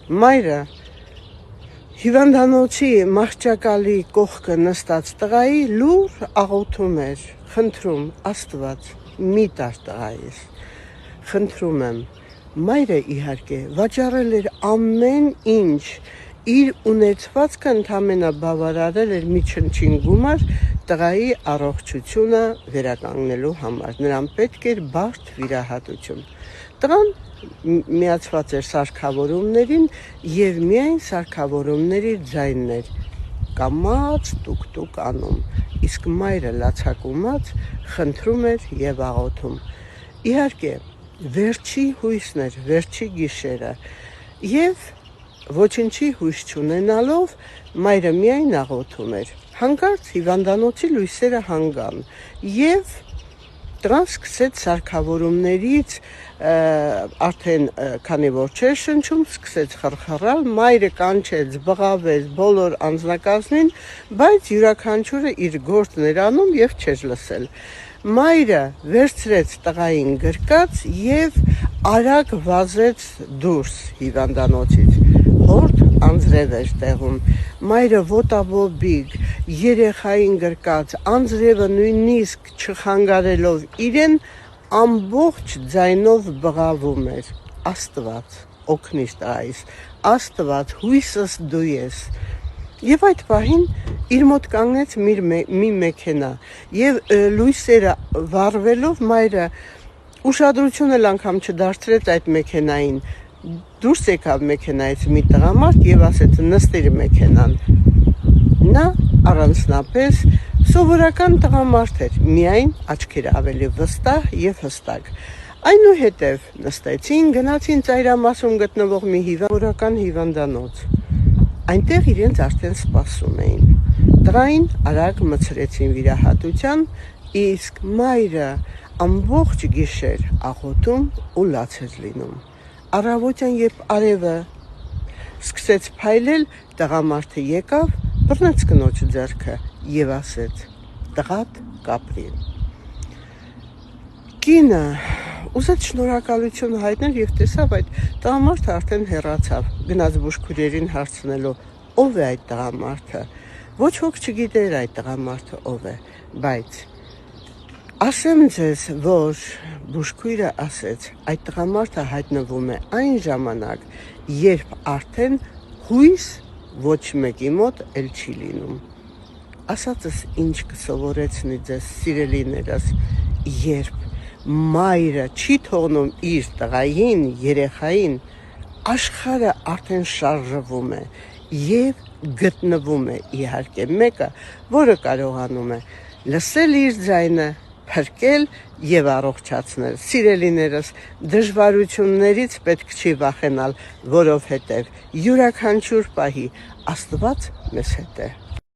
Մայրը հիվանդանոցի մահճակալի կողքը նստած տղայի լուր աղոթում էր, խնդրում, Աստված, մի տար տղայիս, խնդրում եմ, մայրը իհարկե վաճառել էր ամեն ինչ, իր ունեցվածքը ընդհանրապես բավարարել էր մի չնչին գումար տղայի առողջությունը վերականգնելու համար, նրան պետք էր բարդ վիրահատություն, տղան միացված էր սարքավորումներին և միայն սարքավորումների ձայնն էր կամաց տուկ-տուկ անում, իսկ մայրը լացակումած խնդրում էր և աղոթում, իհարկե վերջի հույսն էր, վերջի գիշերը և ոչնչի հույս չունենալով մայրը միայն աղոթում էր, հանկարծ հիվանդանոցի լույսերը հանգան և տղան սկսեց սարքավորումներից արդեն քանի որ չէր շնչում, սկսեց խռխռալ, մայրը կանչեց, բղավեց բոլոր անձնակազմին, բայց յուրաքանչյուրը իր գործն էր անում և չէր լսել։ Մայրը վերցրեց տղային գրկած և արագ վազեց դուրս հիվանդանոցից, հորդ անձրև էր տեղում, մայրը ոտաբոբիկ, երեխային գրկած, անձրևը նույնիսկ չխանգարելով իրեն, ամբողջ ձայնով բղավում էր. Աստված, օգնիր տղայիս, Աստված, հույսս դու ես։ Եվ այդ պահին իր մոտ կանգնեց մի մեքենա և լույսերը վառվելով մայրը ուշադրություն էլ անգամ չդարձրեց այդ մեքենային, դուրս եկավ մեքենայից մի տղամարդ և ասեց նստիր մեքենան, նա առանձնապես սովորական տղամարդ էր, միայն աչքերը ավելի վստահ և հստակ, այնուհետև նստեցին, գնացին ծայրամասում գտնվող մի հիվանդանոց, հիվանդանոց, այնտեղ իրենց արդեն սպասում էին, տղային արագ մցրեցին վիրահատության, իսկ մայրը ամբողջ գիշեր աղոթում ու լաց էր լինում, առավոտյան երբ արևը սկսեց փայլել, տղամարդը եկավ, բռնեց կնոջ ձեռքը և ասեց. տղատ կապրի։ Կինը ուզեց շնորհակալություն հայտնել և տեսավ այդ տղամարդը արդեն հեռացավ, գնաց բուժքույրերին հարցնելու ով է այդ տղամարդը, ոչ ոք չգիտեր այդ տղամարդը ով է, բայց ասեմ ձեզ, որ բուժքույրը ասեց, այդ տղամարդը հայտնվում է այն ժամանակ, երբ արդեն հույս ոչ մեկի մոտ էլ չի լինում։ Ասածս ինչ կսովորեցնի ձեզ սիրելիներս, երբ մայրը չի թողնում իր տղային, երեխային, աշխարհը արդեն շարժվում է և գտնվում է իհարկե մեկը, որը կարողանում է լսել իր ձայնը, փրկել և առողջացնել։ Սիրելիներս, դժվարություններից պետք չի վախենալ, որովհետև յուրաքանչյուր պահի Աստված մեզ հետ է։